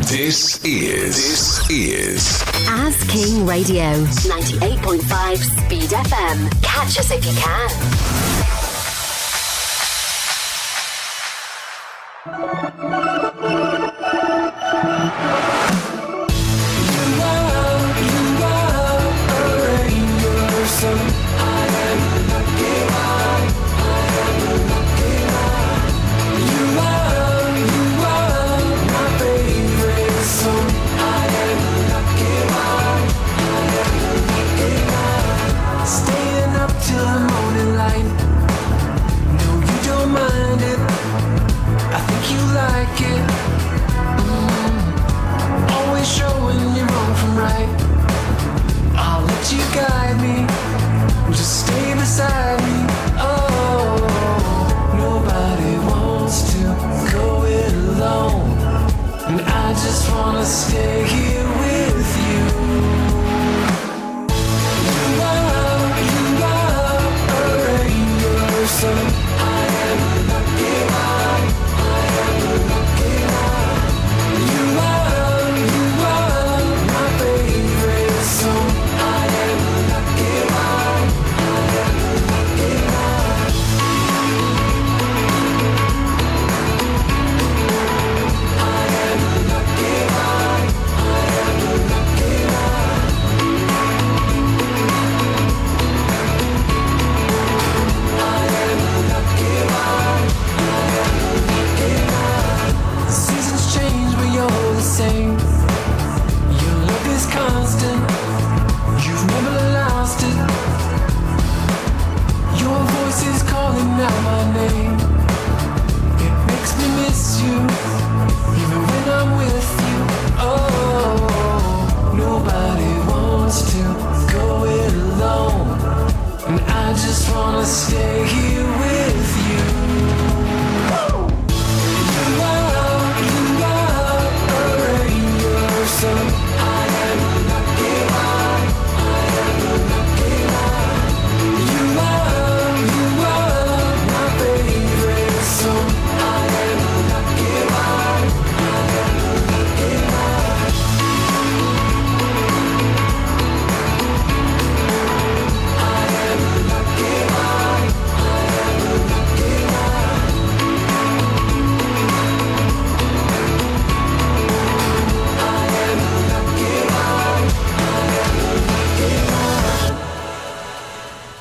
This is As King Radio, 98.5 Speed FM. Catch us if you can.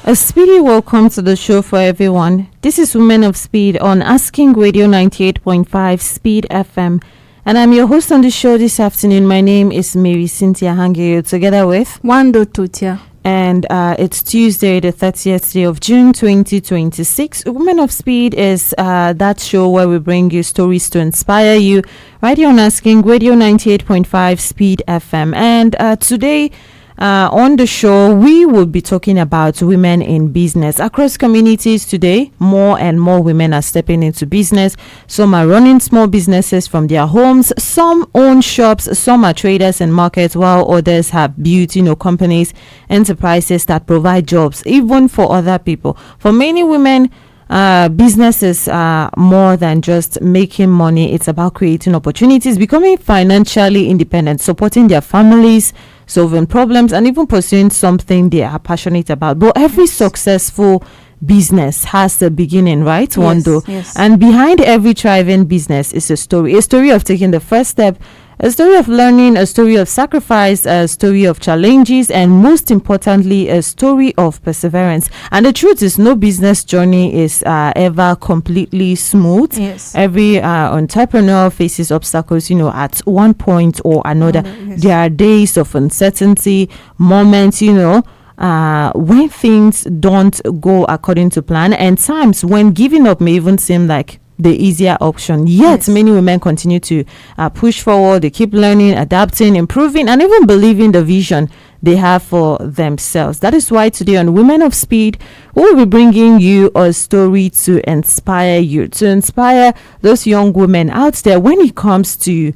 A speedy welcome to the show for everyone. This is Women of Speed on Asking Radio 98.5 Speed FM. And I'm your host on the show this afternoon. My name is Marysyntia Hangeior, together with Wandoo Tortya. And it's Tuesday, the 30th day of June, 2026. Women of Speed is that show where we bring you stories to inspire you right here on Asking Radio 98.5 Speed FM. And today, on the show, we will be talking about women in business. Across communities today, more and more women are stepping into business. Some are running small businesses from their homes. Some own shops. Some are traders in markets, while others have built, companies, enterprises that provide jobs, even for other people. For many women, businesses are more than just making money. It's about creating opportunities, becoming financially independent, supporting their families, solving problems, and even pursuing something they are passionate about. But every successful business has a beginning, right, Wandoo? Yes. And behind every thriving business is a story of taking the first step, a story of learning, a story of sacrifice, a story of challenges, and most importantly, a story of perseverance. And the truth is, no business journey is ever completely smooth. Yes. Every entrepreneur faces obstacles, at one point or another. Yes. There are days of uncertainty, moments, when things don't go according to plan, and times when giving up may even seem like the easier option. Yet many women continue to push forward. They keep learning, adapting, improving, and even believing the vision they have for themselves. That is why today on Women of Speed, we'll be bringing you a story to inspire you, to inspire those young women out there when it comes to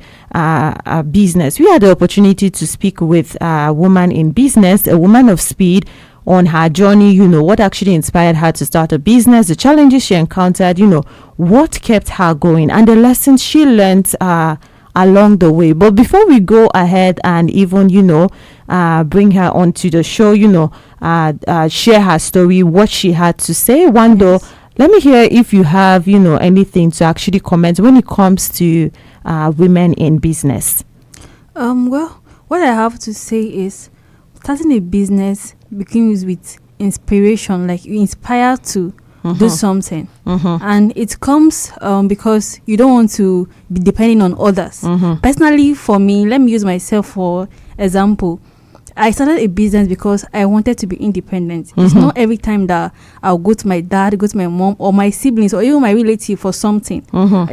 business. We had the opportunity to speak with a woman in business, a woman of speed, on her journey, what actually inspired her to start a business, the challenges she encountered, what kept her going, and the lessons she learned along the way. But before we go ahead and even, bring her onto the show, share her story, what she had to say, Wandoo, let me hear if you have, anything to actually comment when it comes to women in business. Well, what I have to say is starting a business begins with inspiration, like you inspire to do something, and it comes because you don't want to be depending on others. Personally, for me, let me use myself for example. I started a business because I wanted to be independent. It's not every time that I'll go to my dad, go to my mom, or my siblings, or even my relative for something.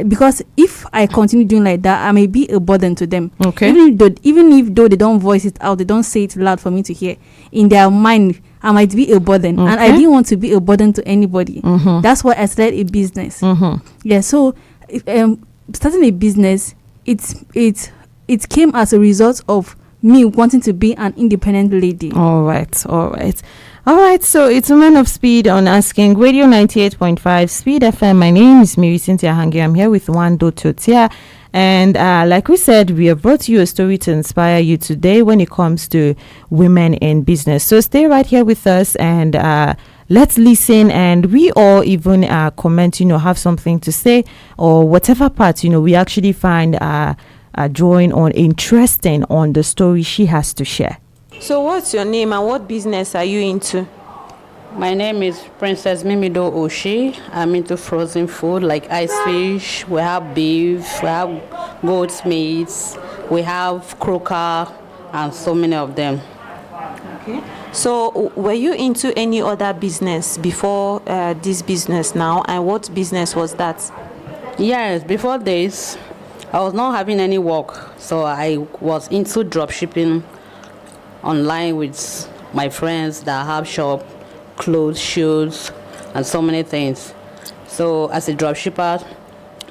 Because if I continue doing like that, I may be a burden to them. Okay. Even if they don't voice it out, they don't say it loud for me to hear. In their mind, I might be a burden, and I didn't want to be a burden to anybody. That's why I started a business. Yeah. So, starting a business, it came as a result of me wanting to be an independent lady. All right. So it's Women of Speed on Asking Radio 98.5 Speed FM. My name is Marysyntia Hangeior. I'm here with Wandoo Tortya. And like we said, we have brought you a story to inspire you today when it comes to women in business. So stay right here with us and let's listen, and we all even comment, have something to say, or whatever part, we actually find drawing on interesting on the story she has to share. So what's your name and what business are you into? My name is Princess Mimido Oshi. I'm into frozen food like ice fish. We have beef, we have goat's meat, we have croaker, and so many of them. Okay. So were you into any other business before this business now, and what business was that? Yes, before this, I was not having any work, so I was into drop shipping online with my friends that have shop, clothes, shoes, and so many things. So as a drop shipper,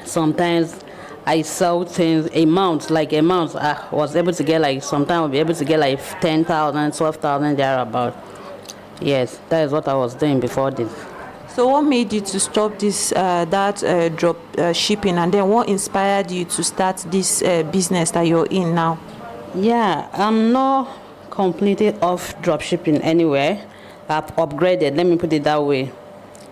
sometimes I sell things amounts. I was able to get sometimes I'll be able to get 10,000, 12,000 thereabout. Yes, that is what I was doing before this. So what made you to stop this drop shipping, and then what inspired you to start this business that you're in now? Yeah, I'm not completely off drop shipping anywhere. I've upgraded, let me put it that way.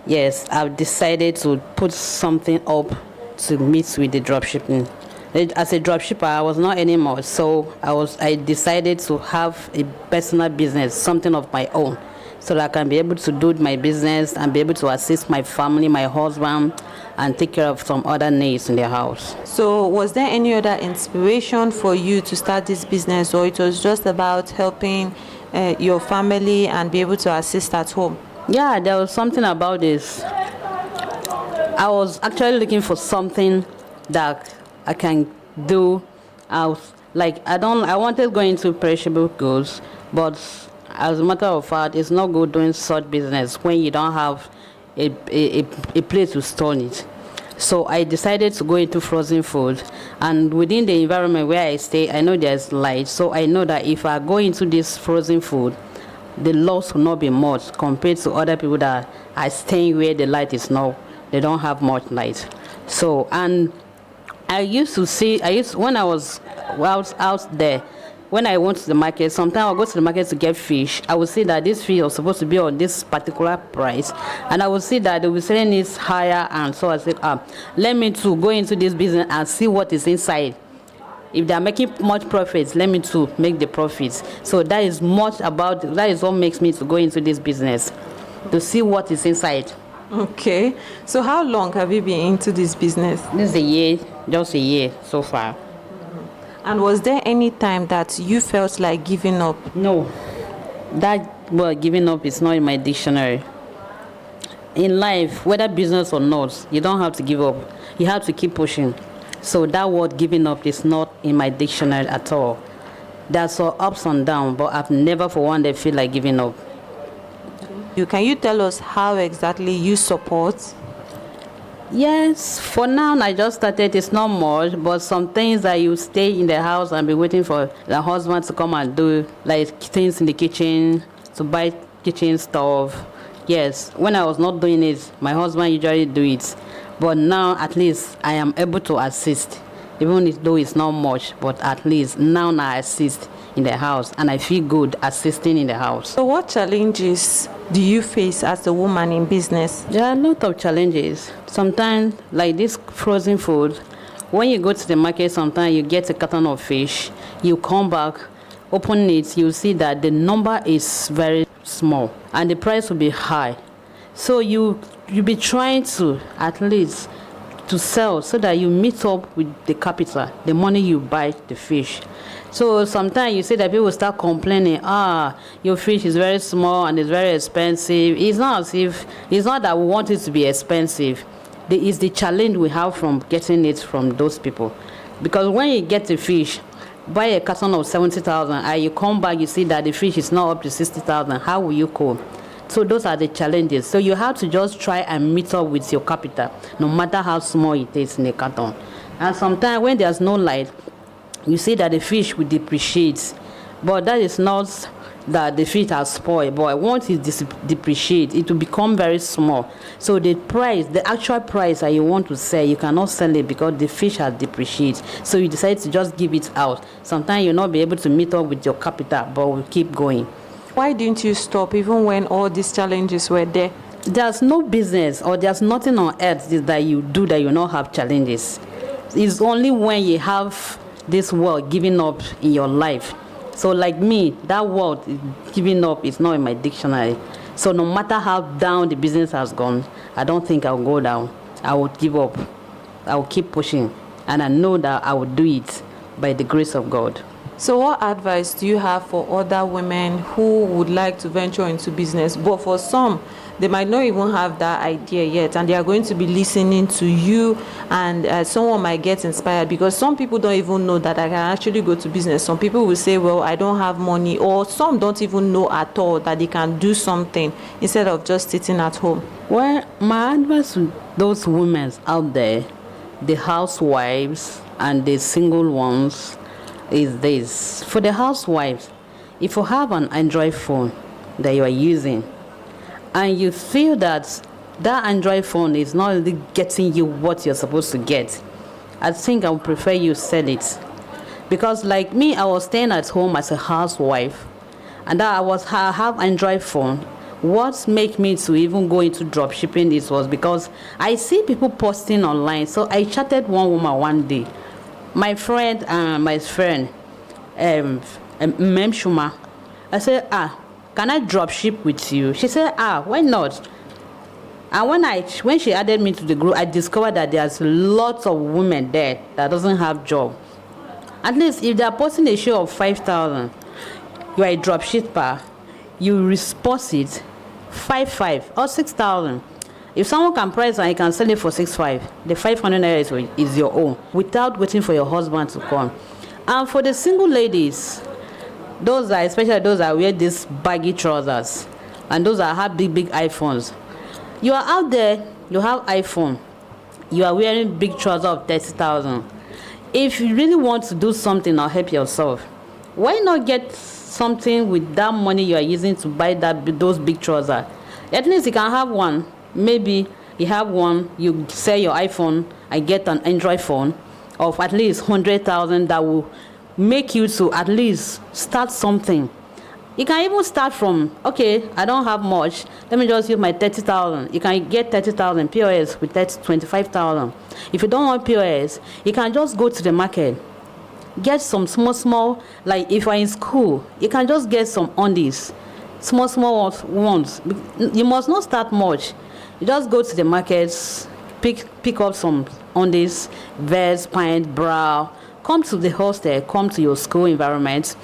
Yes, I've decided to put something up to meet with the drop shipping. As a drop shipper, I was not anymore, so I decided to have a personal business, something of my own, so that I can be able to do my business and be able to assist my family, my husband, and take care of some other needs in their house. So was there any other inspiration for you to start this business, or it was just about helping your family and be able to assist at home? Yeah, there was something about this. I was actually looking for something that I can do. I wanted to go into perishable goods, but as a matter of fact, it's not good doing such business when you don't have a place to store it. So I decided to go into frozen food, and within the environment where I stay, I know there's light, so I know that if I go into this frozen food, the loss will not be much compared to other people that are staying where the light is not. They don't have much light. So, and when I was out there, when I went to the market, sometimes I'll go to the market to get fish. I would see that this fish was supposed to be on this particular price, and I would see that they were selling it higher, and so I said, let me to go into this business and see what is inside. If they are making much profits, let me to make the profits. So that is what makes me to go into this business, to see what is inside. Okay. So how long have you been into this business? This is a year, just a year so far. And was there any time that you felt like giving up? No. Giving up is not in my dictionary. In life, whether business or not, you don't have to give up. You have to keep pushing. So that word giving up is not in my dictionary at all. There's some ups and downs, but I've never for one day feel like giving up. Can you tell us how exactly you support? Yes, for now I just started. It's not much, but some things that you stay in the house and be waiting for the husband to come and do, like things in the kitchen, to buy kitchen stuff. Yes, when I was not doing it, my husband usually do it. But now at least I am able to assist. even though it's not much, but at least now I assist in the house, and I feel good assisting in the house. So what challenges do you face as a woman in business? There are a lot of challenges. Sometimes, like this frozen food, when you go to the market, sometimes you get a carton of fish, you come back, open it, you see that the number is very small and the price will be high. So you'll be trying to at least to sell so that you meet up with the capital, the money you buy the fish. So sometimes you see that people start complaining, your fish is very small and it's very expensive. It's not that we want it to be expensive. It's the challenge we have from getting it from those people. Because when you get the fish, buy a carton of 70,000 and you come back, you see that the fish is not up to 60,000, how will you cope? So those are the challenges. So you have to just try and meet up with your capital, no matter how small it is in a carton. And sometimes when there's no light, you see that the fish will depreciate. But that is not that the fish has spoiled. But once it depreciates, it will become very small. So the price, the actual price that you want to sell, you cannot sell it because the fish has depreciated. So you decide to just give it out. Sometimes you'll not be able to meet up with your capital, but we'll keep going. Why didn't you stop even when all these challenges were there? There's no business or there's nothing on earth that you do that you not have challenges. It's only when you have this world giving up in your life. So like me, that word giving up is not in my dictionary. So no matter how down the business has gone, I don't think I'll go down. I will give up. I will keep pushing. And I know that I will do it by the grace of God. So what advice do you have for other women who would like to venture into business? But for some, they might not even have that idea yet, and they are going to be listening to you, and someone might get inspired, because some people don't even know that I can actually go to business. Some people will say, well, I don't have money, or some don't even know at all that they can do something instead of just sitting at home. Well, my advice to those women out there, the housewives and the single ones, is this. For the housewives, if you have an Android phone that you are using and you feel that that Android phone is not really getting you what you're supposed to get, I think I would prefer you sell it. Because like me, I was staying at home as a housewife, and I have Android phone. What made me to even go into drop shipping was because I see people posting online. So I chatted one woman one day, my friend, Mem Shuma. I said, can I drop ship with you? She said, why not? And when she added me to the group, I discovered that there's lots of women there that doesn't have job. At least if they're posting a show of 5,000, you are a drop shipper, you response it 5,500 or 6,000. If someone can price and you can sell it for 6,500, the 500 naira is your own, without waiting for your husband to come. And for the single ladies, especially those that wear these baggy trousers, and those that have big iPhones, you are out there, you have iPhone, you are wearing big trousers of 30,000. If you really want to do something or help yourself, why not get something with that money you are using to buy those big trousers? At least you can have one. Maybe you have one, you sell your iPhone and get an Android phone of at least 100,000 that will make you to at least start something. You can even start from, okay, I don't have much, let me just use my 30,000. You can get 30,000 POS with 25,000. If you don't want POS, you can just go to the market, get some small, like if you're in school, you can just get some undies, small ones. You must not start much. You just go to the markets, pick up some undies, vest, pant, bra, come to the hostel, come to your school environment,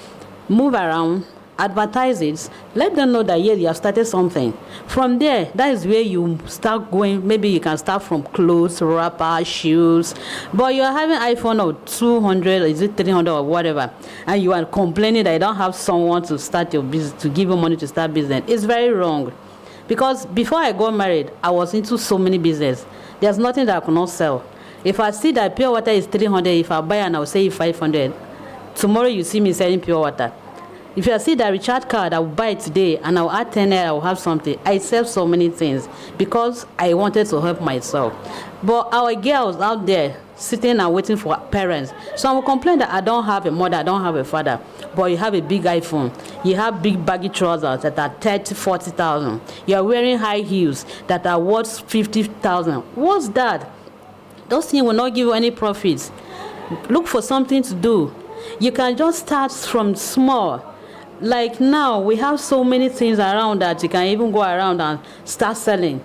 move around, advertise it, let them know that you have started something. From there, that is where you start going. Maybe you can start from clothes, wrapper, shoes, but you are having iPhone of 200, or is it 300 or whatever, and you are complaining that you don't have someone to start your business, to give you money to start business. It's very wrong. Because before I got married, I was into so many business. There's nothing that I could not sell. If I see that pure water is 300, if I buy and I'll say 500, tomorrow you see me selling pure water. If I see that recharge card, I'll buy it today and I'll add 10 I'll have something. I sell so many things because I wanted to help myself. But our girls out there, sitting and waiting for parents. Some will complain that I don't have a mother, I don't have a father, but you have a big iPhone, you have big baggy trousers that are 30, 40,000, you are wearing high heels that are worth 50,000. What's that? Those things will not give you any profits. Look for something to do. You can just start from small. Like now, we have so many things around that you can even go around and start selling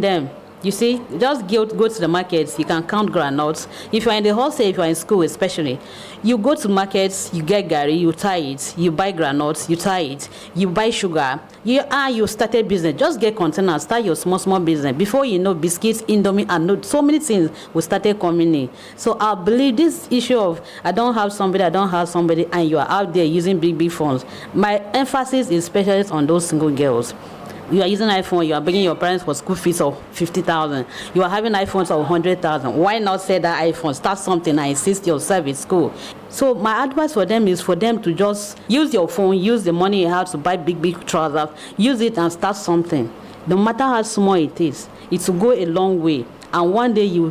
them. You see, just go to the markets. You can count groundnuts. If you are in the hostel, if you are in school especially, you go to markets, you get gari, you tie it, you buy groundnuts, you tie it, you buy sugar. You started business. Just get containers, start your small business. Before you know, biscuits, indomie, and so many things will started coming in. So I believe this issue of I don't have somebody, and you are out there using big phones. My emphasis is especially on those single girls. You are using iPhone, you are begging your parents for school fees of 50,000. You are having iPhones of 100,000. Why not sell that iPhone? Start something and insist yourself in school. So my advice for them is for them to just use your phone, use the money you have to buy big trousers, use it and start something. No matter how small it is, it will go a long way. And one day you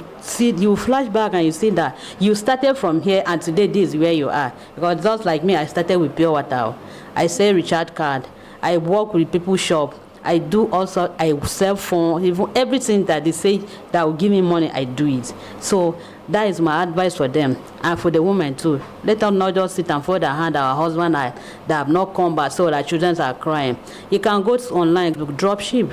flash back and you see that you started from here and today this is where you are. Because just like me, I started with pure water. I sell recharge card. I work with people's shop. I do also, I sell phone, even everything that they say that will give me money, I do it. So that is my advice for them and for the women too. Let them not just sit and fold their hand, our husband that have not come back, so that children are crying. You can go to online, drop ship.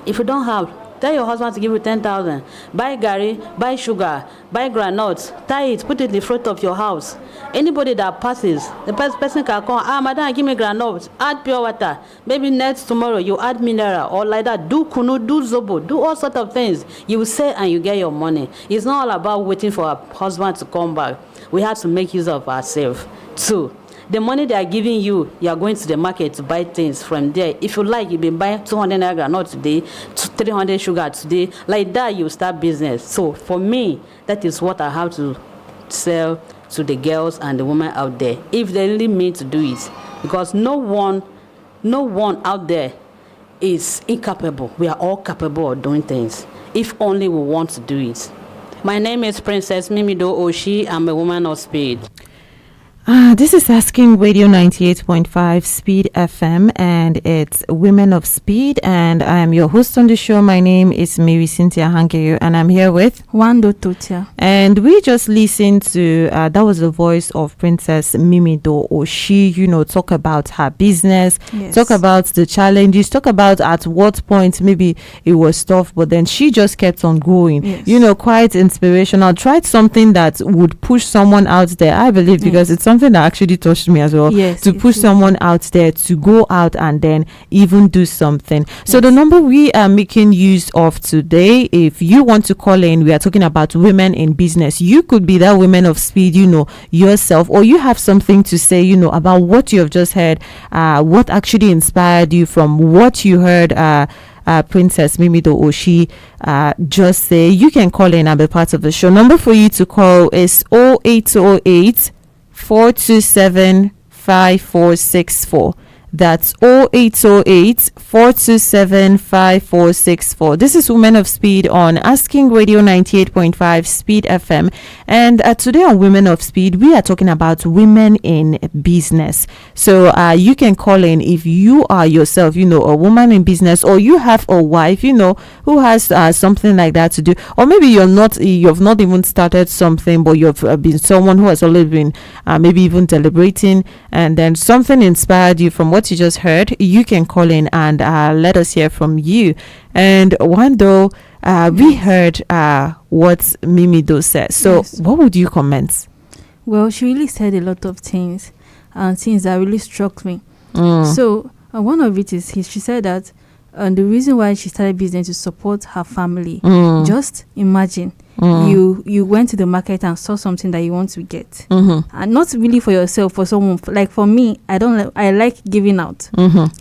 If you don't have, tell your husband to give you 10,000. Buy gari, buy sugar, buy granules, tie it, put it in the front of your house. Anybody that passes, the person can come, madam, give me granules, add pure water. Maybe next tomorrow you add mineral or like that. Do kunu, do zobo, do all sorts of things. You will sell and you get your money. It's not all about waiting for our husband to come back. We have to make use of ourselves too. The money they are giving you, you are going to the market to buy things from there. If you like, you've been buying 200 naira not today, 300 sugar today. Like that, you start business. So for me, that is what I have to sell to the girls and the women out there, if they really mean to do it. Because no one out there is incapable. We are all capable of doing things, if only we want to do it. My name is Princess Mimido Oshi. I'm a woman of speed. This is Asking Radio 98.5 Speed FM, and it's Women of Speed, and I am your host on the show. My name is Marysyntia Hangeior, and I'm here with Wandoo Tortya. And we just listened to that was the voice of Princess Mimido Oshi. Talk about her business, Yes. Talk about the challenges, talk about at what point maybe it was tough, but then she just kept on going. Yes. Quite inspirational. Tried something that would push someone out there, I believe, because it's something that actually touched me as well. Yes, to push someone out there to go out and then even do something. So the number we are making use of today, if you want to call in, we are talking about women in business. You could be that woman of speed, yourself, or you have something to say, about what you have just heard, what actually inspired you from what you heard Princess Mimido Oshi just say. You can call in and be part of the show. Number for you to call is 0808 427 5464. That's 0808 427 5464. This is Women of Speed on Asking Radio 98.5 Speed FM. And today on Women of Speed, we are talking about women in business. So you can call in if you are yourself, a woman in business, or you have a wife, who has something like that to do. Or maybe you've not even started something, but you've been someone who has always been maybe even deliberating, and then something inspired you from what you just heard. You can call in and let us hear from you. And Wandoo, we heard what Mimido said. So Yes. What would you comment? Well, she really said a lot of things, and things that really struck me. Mm. So one of it is she said that the reason why she started business to support her family. Just imagine you went to the market and saw something that you want to get, and not really for yourself, for someone. Like for me, I like giving out.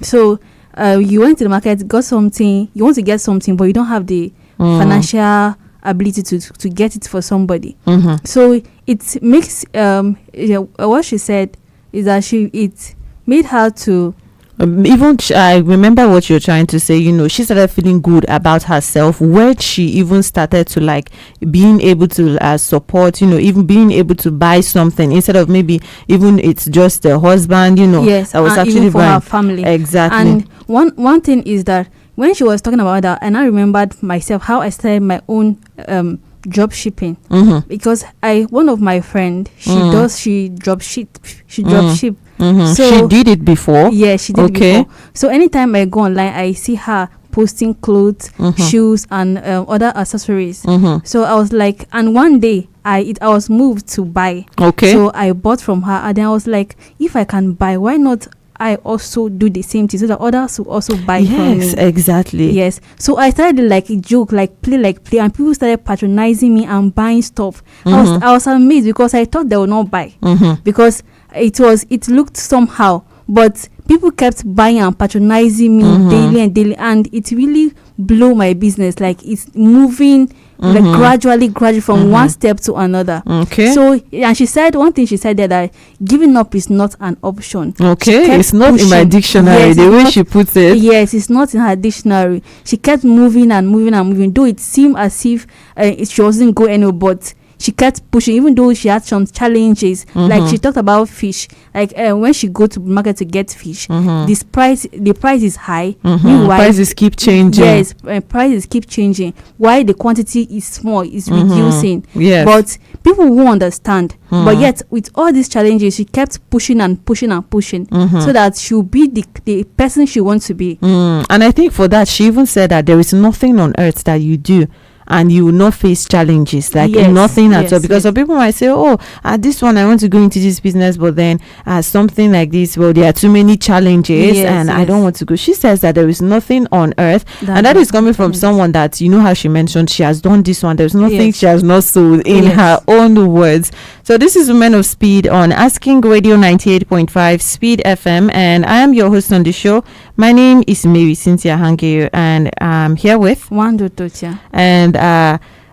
So you went to the market, got something, you want to get something, but you don't have the financial ability to get it for somebody. So it makes what she said is that it made her to Even I remember what you're trying to say. She started feeling good about herself when she even started to like being able to support, even being able to buy something instead of maybe even it's just the husband, Yes, that was and actually even for buying. her family. Exactly. And one thing is that when she was talking about that, and I remembered myself how I started my own drop shipping, because one of my friend, she drop ship. So she did it before. Yeah, she did it before. So anytime I go online, I see her posting clothes, shoes, and other accessories. So I was like, and one day I was moved to buy. Okay. So I bought from her, and then I was like, if I can buy, why not I also do the same thing so that others will also buy from me? Yes, exactly. Yes. So I started like a joke, like play, and people started patronizing me and buying stuff. I was amazed because I thought they would not buy because it looked somehow, but people kept buying and patronizing me daily, and it really blew my business. Like it's moving like gradually from one step to another. Okay. So, and she said one thing. She said that giving up is not an option. Okay, it's not in my dictionary. Yes, the way she puts it. Yes, it's not in her dictionary. She kept moving and moving and moving. Though it seemed as if she wasn't going anywhere, but she kept pushing, even though she had some challenges. Like she talked about fish. Like when she go to market to get fish, the price is high. Meanwhile, prices keep changing. Yes, prices keep changing. While the quantity is small, it's reducing. Yes. But people won't understand. But yet, with all these challenges, she kept pushing and pushing and pushing, so that she'll be the person she wants to be. And I think for that, she even said that there is nothing on earth that you do and you will not face challenges, like nothing at all. Because some people might say, oh, this one I want to go into this business, but then something like this, well, there are too many challenges and I don't want to go. She says that there is nothing on earth, and that is coming from someone that, how she mentioned she has done this one, there's nothing she has not sold, in her own words. So this is Women of Speed on Asking Radio 98.5 Speed FM, and I am your host on the show. My name is Marysyntia Hangeior, and I'm here with Wandoo Tortya. And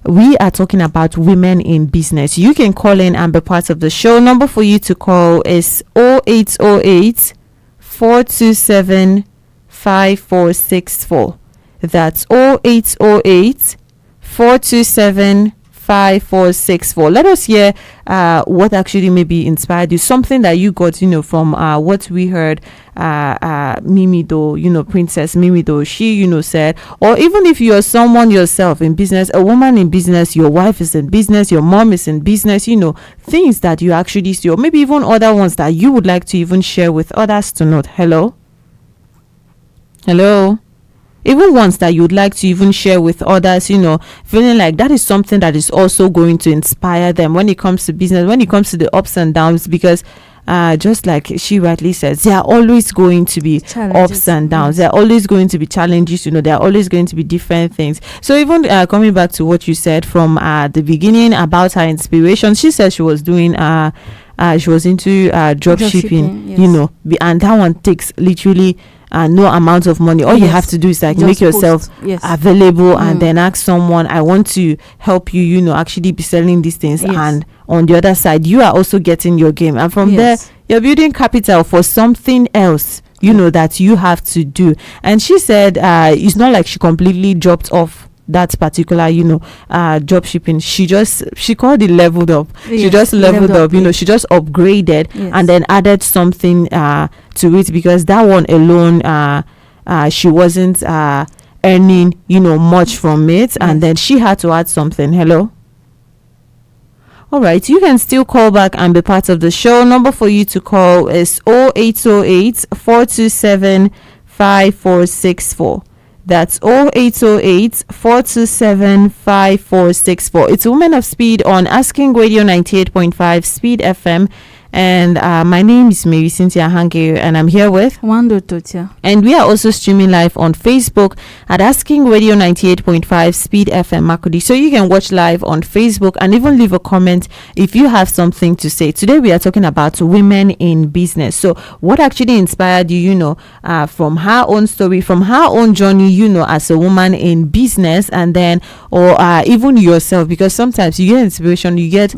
we are talking about women in business. You can call in and be part of the show. Number for you to call is 0808 427 5464. That's 0808 427 5464. Let us hear what actually maybe inspired you, something that you got from what we heard Mimido, Princess Mimido, she said, or even if you're someone yourself in business, a woman in business, your wife is in business, your mom is in business, things that you actually see, or maybe even other ones that you would like to even share with others to note. Hello even ones that you'd like to even share with others, feeling like that is something that is also going to inspire them when it comes to business, when it comes to the ups and downs, because just like she rightly says, there are always going to be ups and downs. There are always going to be challenges, there are always going to be different things. So even coming back to what you said from the beginning about her inspiration, she said she was doing she was into drop shipping, and that one takes literally no amount of money. All you have to do is like just make yourself available and then ask someone, I want to help you, actually be selling these things. And on the other side, you are also getting your game. And from there, you're building capital for something else, that you have to do. And she said it's not like she completely dropped off that particular job shipping. She called it leveled up. She just leveled up, she just upgraded and then added something to it, because that one alone she wasn't earning much from it, and then she had to add something. Hello. All right, you can still call back and be part of the show. Number for you to call is 0808 427 5464. That's 0808 427 5464. It's Women of Speed on Asking Radio 98.5 Speed FM. And my name is Marysyntia Hangeior, and I'm here with Wandoo Tortya. And we are also streaming live on Facebook at Asking Radio 98.5 Speed FM Makudi. So you can watch live on Facebook and even leave a comment if you have something to say. Today we are talking about women in business. So what actually inspired you, from her own story, from her own journey, as a woman in business, and then, or even yourself, because sometimes you get inspiration, you get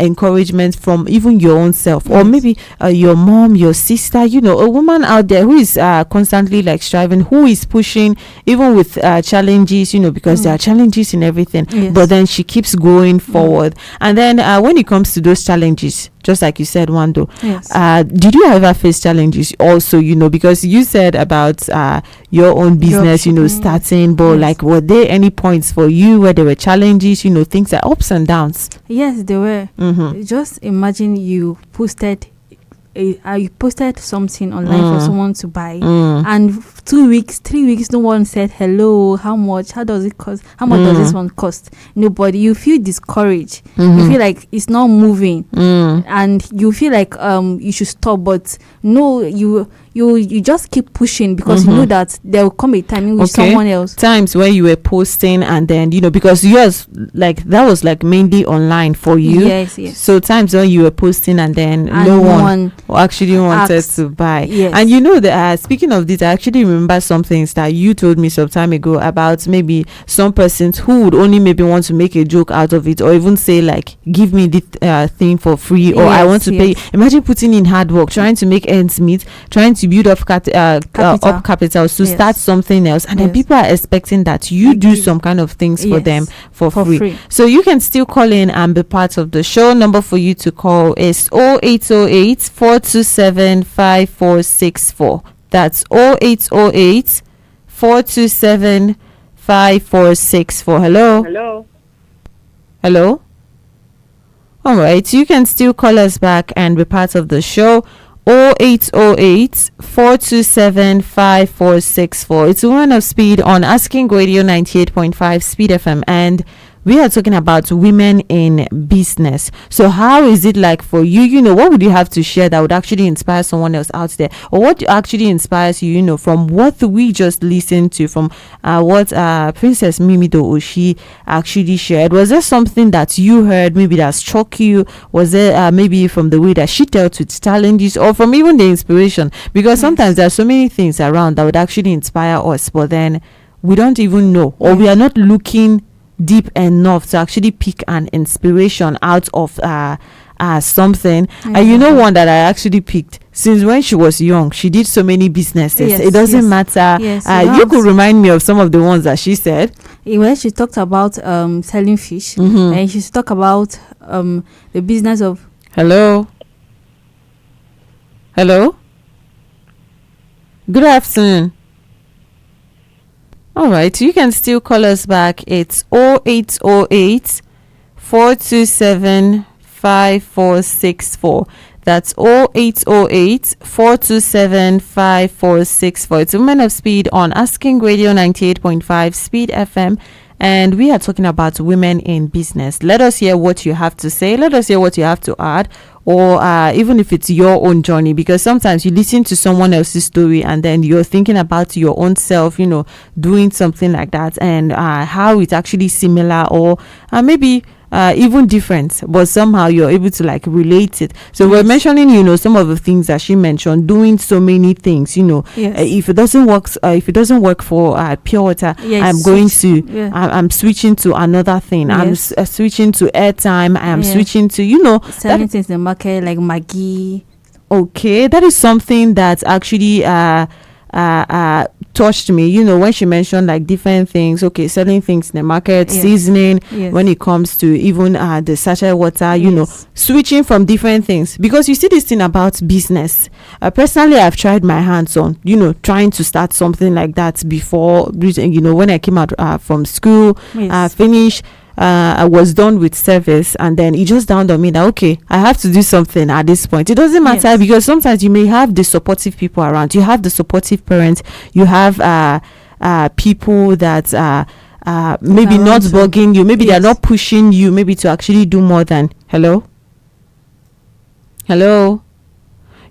encouragement from even your own self, or maybe your mom, your sister, a woman out there who is constantly like striving, who is pushing even with challenges, because there are challenges in everything, but then she keeps going forward. And then when it comes to those challenges, just like you said, Wandoo, did you ever face challenges also, because you said about your own business, starting, but like, were there any points for you where there were challenges, things like ups and downs? Yes, there were. Just imagine you posted something online for someone to buy, and 2 weeks, 3 weeks, no one said hello. How much? How does it cost? How much does this one cost? Nobody. You feel discouraged. You feel like it's not moving, and you feel like you should stop, but no, you just keep pushing, because you know that there will come a time in which someone else. Times where you were posting, and then because yours, like, that was like mainly online for you. Yes. So times when you were posting, and then no one actually wanted to buy. Yes. And speaking of this, I actually remember some things that you told me some time ago about maybe some persons who would only maybe want to make a joke out of it, or even say like, give me this thing for free, or I want to pay. Imagine putting in hard work, trying to make ends meet, trying to build up capital to start something else, and then people are expecting that you do some kind of things for them for free. So you can still call in and be part of the show. Number for you to call is 0808 427 5464. That's 0808 427 5464. Hello. All right, you can still call us back and be part of the show. 0808 427 5464. It's Women of Speed on Asking Radio 98.5 Speed FM, and we are talking about women in business. So how is it like for you? What would you have to share that would actually inspire someone else out there? Or what actually inspires you, from what we just listened to, from what Princess Mimido Oshi actually shared? Was there something that you heard maybe that struck you? Was there maybe from the way that she dealt with challenges, or from even the inspiration? Because sometimes there are so many things around that would actually inspire us, but then we don't even know, or we are not looking deep enough to actually pick an inspiration out of something. And one that I actually picked, since when she was young, she did so many businesses. It doesn't matter. You could remind me of some of the ones that she said. When she talked about selling fish, and she talked about the business of Hello. Good afternoon. All right, you can still call us back. It's 0808 427 5464. That's 0808 427 5464. It's Women of Speed on Asking Radio 98.5 Speed FM. And we are talking about women in business. Let us hear what you have to say. Let us hear what you have to add, or even if it's your own journey, because sometimes you listen to someone else's story and then you're thinking about your own self, doing something like that, and how it's actually similar, or maybe even different, but somehow you're able to like relate it. So we're mentioning some of the things that she mentioned, doing so many things. If it doesn't work for pure water, I'm switching to another thing. I'm switching to airtime. I'm switching to selling things in the market like Maggie. Okay, that is something that actually touched me, when she mentioned like different things. Okay, selling things in the market, seasoning, when it comes to even the sachet water, switching from different things. Because you see this thing about business, personally I've tried my hands on trying to start something like that before, when I came out from school, finished, I was done with service, and then it just dawned on me that okay, I have to do something at this point. It doesn't matter, because sometimes you may have the supportive people around, you have the supportive parents, you have people that maybe not bugging you, maybe they're not pushing you maybe to actually do more than hello.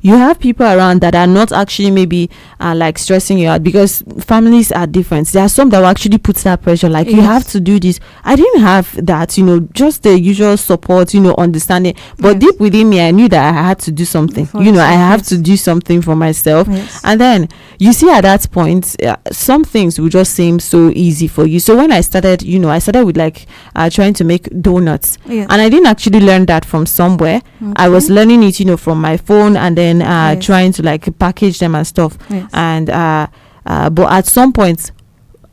you have people around that are not actually maybe like stressing you out, because families are different. There are some that will actually put that pressure, like you have to do this. I didn't have that, just the usual support, understanding, but deep within me I knew that I had to do something. I have to do something for myself. And then you see, at that point some things will just seem so easy for you. So when I started with like trying to make donuts, and I didn't actually learn that from somewhere. I was learning it from my phone, and then trying to like package them and stuff. And but at some point,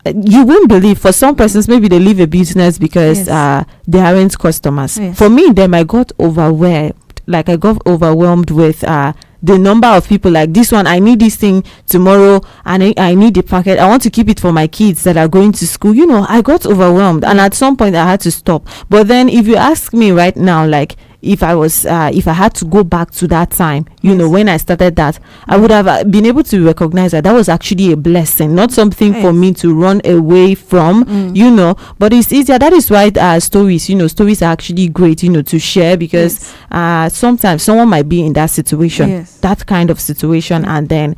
you won't believe, for some persons maybe they leave a business because they aren't customers. For me, then I got overwhelmed. Like I got overwhelmed with the number of people. Like this one, I need this thing tomorrow, and I need the packet. I want to keep it for my kids that are going to school. I got overwhelmed, and at some point I had to stop. But then if you ask me right now, like if I had to go back to that time, when I started that, I would have been able to recognize that was actually a blessing, not something for me to run away from, but it's easier. That is why stories are actually great, to share, because sometimes someone might be in that situation, that kind of situation, and then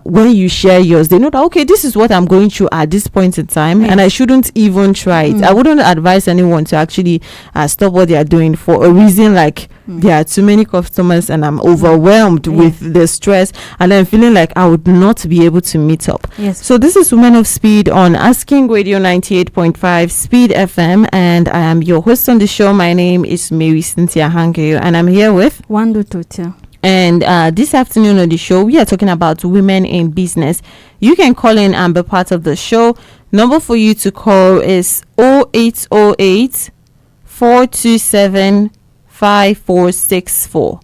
when you share yours, they know that, okay, this is what I'm going through at this point in time, and I shouldn't even try it. I wouldn't advise anyone to actually stop what they are doing for a reason like there are too many customers and I'm overwhelmed with the stress, and I'm feeling like I would not be able to meet up. So this is Women of Speed on Asking Radio 98.5 Speed FM, and I am your host on the show. My name is Marysyntia Hangeior, and I'm here with Wandoo Tortya. And this afternoon on the show, we are talking about women in business. You can call in and be part of the show. Number for you to call is 0808 427 5464.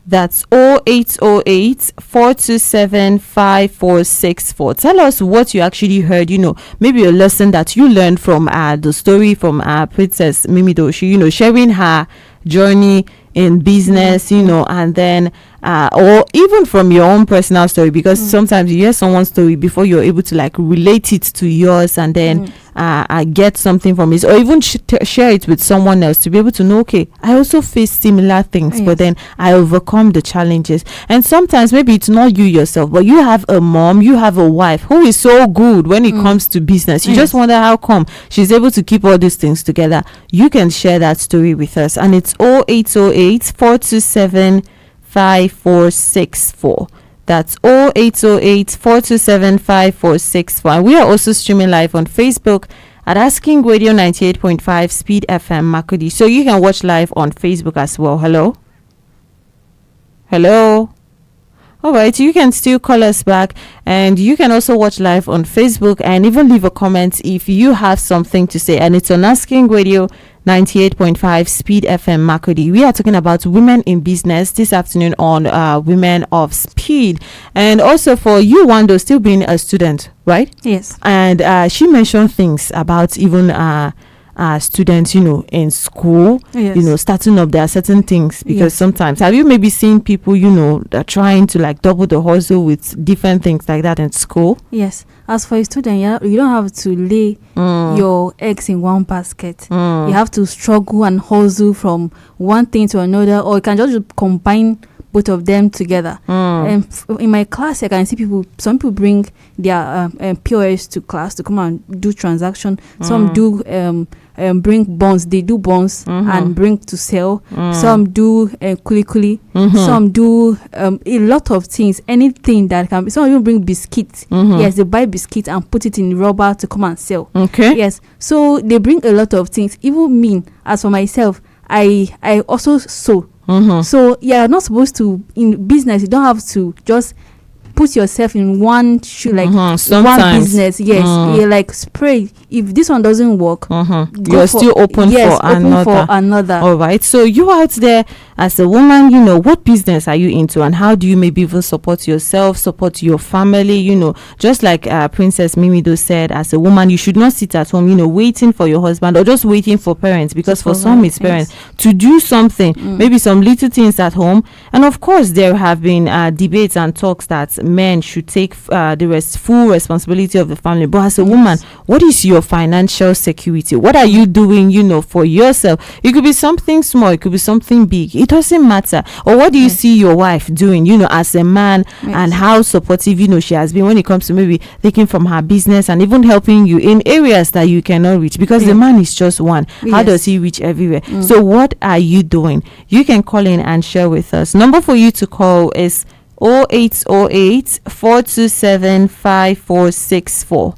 That's 0808 427 5464. Tell us what you actually heard, maybe a lesson that you learned from the story from Princess Mimido, sharing her journey in business, and then or even from your own personal story, because sometimes you hear someone's story before you're able to like relate it to yours, and then get something from it, or even share it with someone else to be able to know, okay, I also face similar things, but then I overcome the challenges. And sometimes maybe it's not you yourself, but you have a mom, you have a wife who is so good when it comes to business. You just wonder how come she's able to keep all these things together. You can share that story with us, and it's 0808 427 5464. That's 0808 427 5464. And we are also streaming live on Facebook at Asking Radio 98.5 Speed FM Makudi. So you can watch live on Facebook as well. Hello? All right, you can still call us back, and you can also watch live on Facebook and even leave a comment if you have something to say. And it's on Asking Radio 98.5 Speed FM Makudi. We are talking about women in business this afternoon on Women of Speed. And also for you, Wandoo, still being a student, right? Yes. And she mentioned things about even students, in school, starting up. There are certain things, because sometimes, have you maybe seen people, that are trying to like double the hustle with different things like that in school? Yes. As for a student, you don't have to lay your eggs in one basket. You have to struggle and hustle from one thing to another, or you can just combine both of them together. And in my class, I can see some people bring their POS to class to come and do transaction. Some do bring bonds. They do bonds and bring to sell. Some do kuli. Some do a lot of things. Anything that can be. Some even bring biscuits. Yes, they buy biscuits and put it in rubber to come and sell. Okay. Yes. So they bring a lot of things. Even me, as for myself, I also sew. So you're not supposed to, in business, you don't have to just put yourself in one shoe, like one business. Yes, you like spray. If this one doesn't work, you're still open for another. All right. So you out there as a woman, what business are you into, and how do you maybe even support yourself, support your family? Just like Princess Mimido said, as a woman, you should not sit at home, waiting for your husband or just waiting for parents, because for some it's parents to do something, maybe some little things at home. And of course, there have been debates and talks that men should take full responsibility of the family. But as a woman, what is your financial security? What are you doing, for yourself? It could be something small, it could be something big. It doesn't matter. Or what do you see your wife doing, as a man, and how supportive, she has been when it comes to maybe taking from her business and even helping you in areas that you cannot reach, because the man is just one. How does he reach everywhere? So what are you doing? You can call in and share with us. Number for you to call is 0808 427 5464.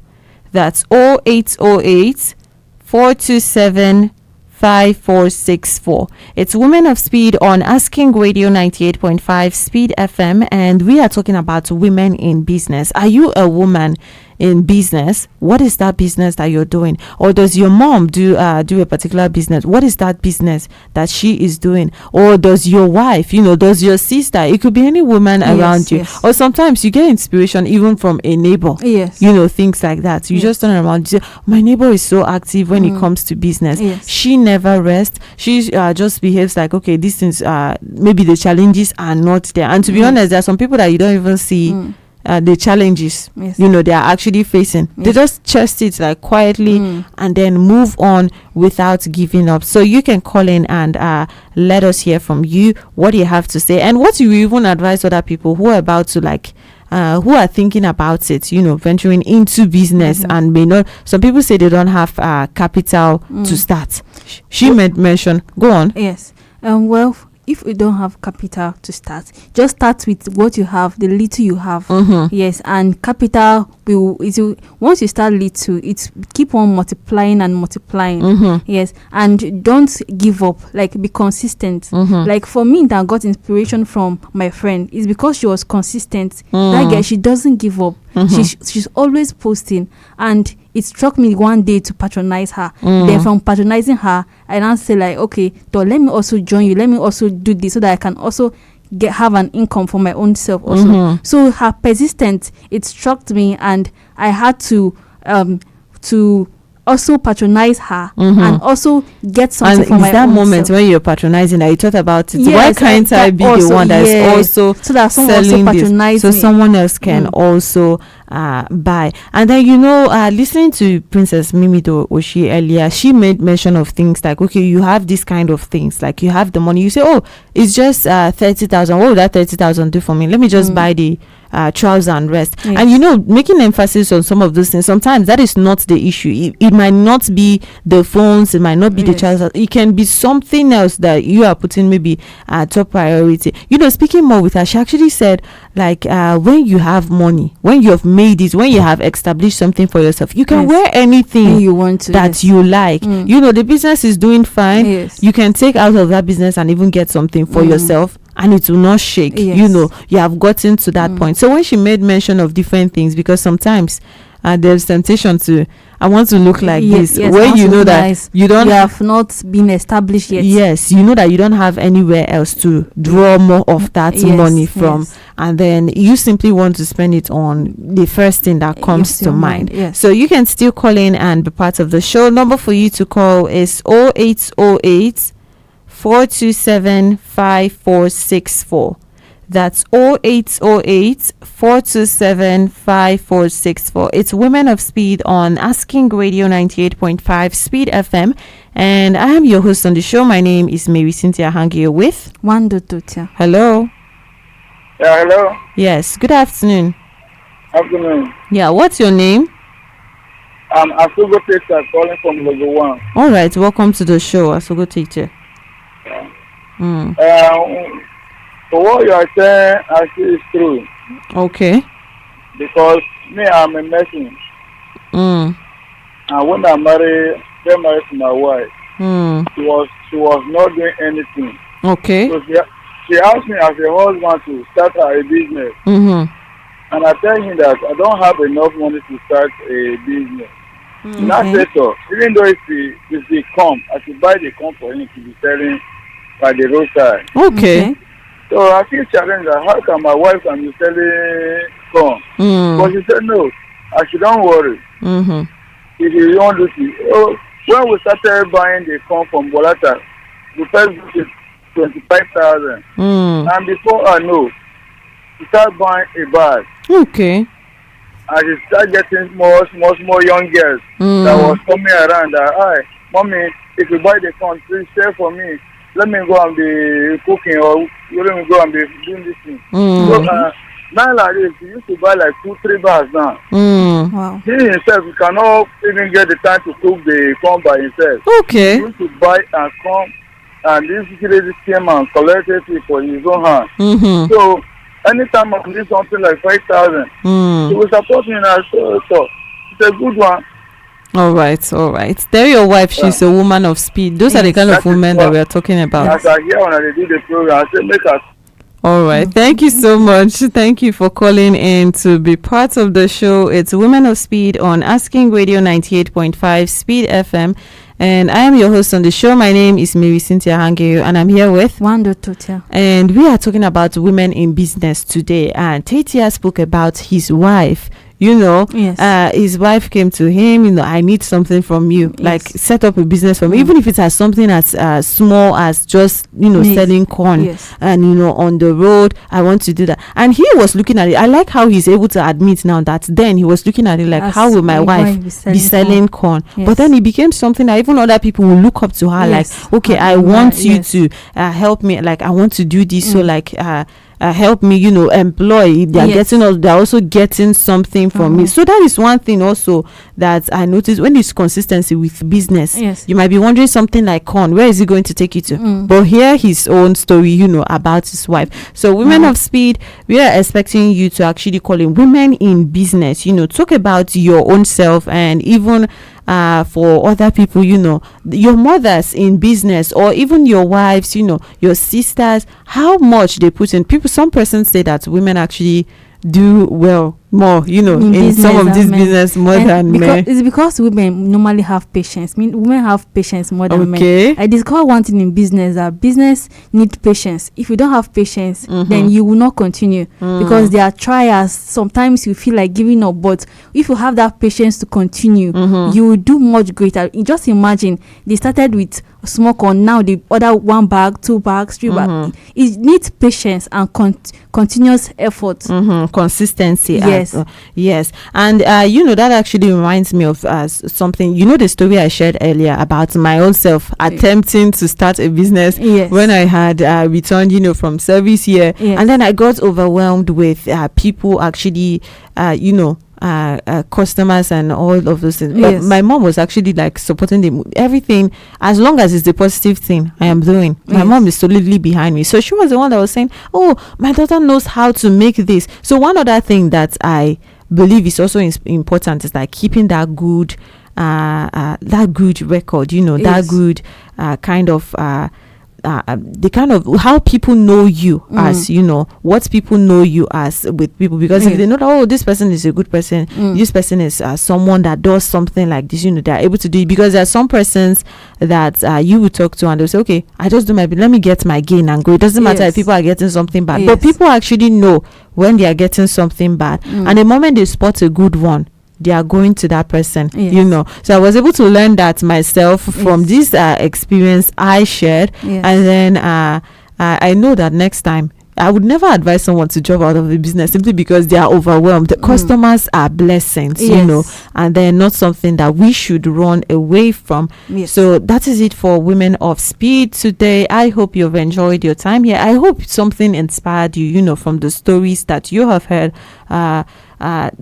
That's 0808 427 5464. It's Women of Speed on Asking Radio 98.5 Speed FM, and we are talking about women in business. Are you a woman in business? What is that business that you're doing? Or does your mom do a particular business? What is that business that she is doing? Or does your wife, does your sister? It could be any woman around you. Or sometimes you get inspiration even from a neighbor. Things like that. You just turn around, you say, my neighbor is so active when it comes to business. She never rests. She just behaves like, okay, these things, maybe the challenges are not there. And to be honest, there are some people that you don't even see the challenges they are actually facing. They just chest it like quietly and then move on without giving up. So you can call in and let us hear from you what you have to say, and what you even advise other people who are about to who are thinking about it, venturing into business and may not. Some people say they don't have capital to start. She made mention. Go on. Yes. Well, if you don't have capital to start, just start with what you have, the little you have. Yes, and capital once you start little, it keep on multiplying and multiplying. Yes, and don't give up. Like, be consistent. Like for me, that got inspiration from my friend is because she was consistent. That girl, she doesn't give up. She's always posting, and it struck me one day to patronize her. Then from patronizing her, I now say like, okay, so let me also join you. Let me also do this so that I can also have an income for my own self also. So her persistence, it struck me, and I had to also patronize her and also get something and for my own self. And that moment when you're patronizing that you thought about it, why can't I be the one that's also so that someone selling also patronize this, so me? someone else can also buy? And then listening to Princess Mimido Oshie earlier, she made mention of things like, okay, you have this kind of things, like you have the money, you say, oh, it's just 30,000. What would that 30,000 do for me? Let me just buy the trouser and rest. And making emphasis on some of those things, sometimes that is not the issue. It might not be the phones, it might not be the trousers, it can be something else that you are putting maybe top priority. Speaking more with her, she actually said, like, when you have money, when you have made it, when you have established something for yourself, you can wear anything you want to, that you like. The business is doing fine. You can take out of that business and even get something for yourself, and it will not shake. You have gotten to that point. So when she made mention of different things, because sometimes there's temptation to, I want to look like this, when you know that nice. you have not been established yet. Yes, you know that you don't have anywhere else to draw more of that money from, and then you simply want to spend it on the first thing that comes to mind. So you can still call in and be part of the show. Number for you to call is 0808 427 5464. That's 0808 427 5464. It's Women of Speed on Asking Radio 98.5 Speed FM. And I am your host on the show. My name is Marysyntia Hangeior with Wandoo Tortya. Hello. Yeah, hello. Yes, good afternoon. Afternoon. Yeah, what's your name? I'm Asugo Teacher calling from Level 1. All right, welcome to the show, Asugo Teacher. So what you are saying actually is true. Okay. Because me, I'm a Mexican. And when I get married to my wife, she was not doing anything. Okay. So she asked me as a husband to start her a business. And I tell him that I don't have enough money to start a business. And I said so. Even though if he come, I should buy the corn for him to be selling by the roadside. Okay. So I feel challenged that how can my wife can be selling corn? But she said no, I should don't worry. If you want to see. Oh, when we started buying the corn from Bolata, we first bought it 25,000. And before I know, we started buying a bag. Okay. And she started getting small young girls that was coming around that, hi, mommy, if you buy the corn, please share for me. Let me go and be cooking, or let me go and be doing this thing. So now like this, he used to buy like 2-3 bags now. Wow. He himself, he cannot even get the time to cook the corn by himself. Okay. He used to buy and come, and this lady came and collected it for his own hand. So anytime I need something like 5,000, he will support me now. So it's a good one. All right. There, your wife, she's a woman of speed. Those are the kind of women that we are talking about. As I hear when I do the program, I say make us. All right. Thank you so much. Thank you for calling in to be part of the show. It's Women of Speed on Asking Radio 98.5 Speed FM. And I am your host on the show. My name is Marysyntia Hangeior, and I'm here with Wandoo Tortya. And we are talking about women in business today. And Tortya spoke about his wife. Yes. His wife came to him, I need something from you, like set up a business for me, even if it's as something as small as just, selling corn and, on the road. I want to do that. And he was looking at it. I like how he's able to admit now that then he was looking at it like, how will my wife be selling corn? Yes. But then it became something that even other people will look up to her, like, okay, I want you to help me, like, I want to do this, so like, help me, employ. They're also getting something from me. So that is one thing also that I noticed when it's consistency with business. Yes. You might be wondering something like corn, where is he going to take you to? But hear his own story, about his wife. So Women of Speed, we are expecting you to actually call in Women in Business, talk about your own self, and even for other people, your mothers in business, or even your wives, your sisters, how much they put in. Some persons say that women actually do well more, in some of this business more than men. It's because women normally have patience. Women have patience more than Okay. men. I discovered one thing in business, that business need patience. If you don't have patience, then you will not continue, because there are trials. Sometimes you feel like giving up, but if you have that patience to continue, you will do much greater. Just imagine, they started with small corn, now the other 1 bag, 2 bags, 3 bags. It needs patience and continuous effort. Consistency. Yes. Yes. And that actually reminds me of something. The story I shared earlier about my own self attempting to start a business when I had returned from service here, and then I got overwhelmed with people actually customers and all of those things. But my mom was actually like supporting everything, as long as it's the positive thing I am doing. My mom is solidly behind me, so she was the one that was saying, oh, my daughter knows how to make this. So one other thing that I believe is also important is like keeping that good record, that good kind of the kind of how people know you as, what people know you as with people, because if they know that, oh, this person is a good person, this person is someone that does something like this, they're able to do it. Because there are some persons that you will talk to and they'll say, okay, I just do my bit, let me get my gain and go. It doesn't matter if people are getting something bad, but people actually know when they are getting something bad, and the moment they spot a good one, they are going to that person. So I was able to learn that myself from this experience I shared, and then I know that next time I would never advise someone to drop out of the business simply because they are overwhelmed. The customers are blessings, and they're not something that we should run away from. So that is it for Women of Speed today. I hope you've enjoyed your time here. I hope something inspired you, from the stories that you have heard.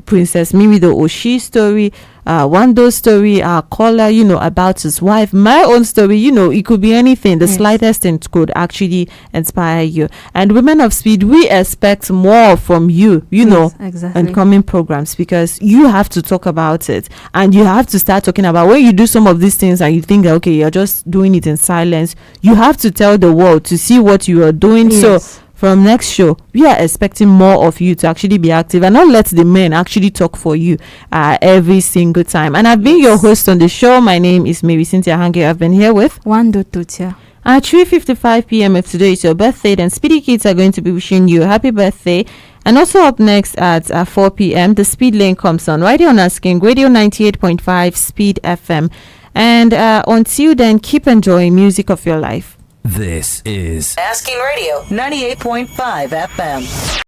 Princess Mimi the Oshi story, Wandoo's story, our caller, about his wife, my own story, it could be anything. The slightest thing could actually inspire you. And Women of Speed, we expect more from you, exactly. in coming programs, because you have to talk about it, and you have to start talking about when you do some of these things and you think that, okay, you're just doing it in silence. You have to tell the world to see what you are doing. So from next show, we are expecting more of you to actually be active and not let the men actually talk for you every single time. And I've been your host on the show. My name is Marysyntia Hangeior. I've been here with Wandoo Tortya. At 3:55 p.m. if today is your birthday, then Speedy Kids are going to be wishing you a happy birthday. And also up next at 4 p.m, the Speed Lane comes on right here on Asking Radio 98.5 Speed FM. And until then, keep enjoying music of your life. This is Asking Radio 98.5 FM.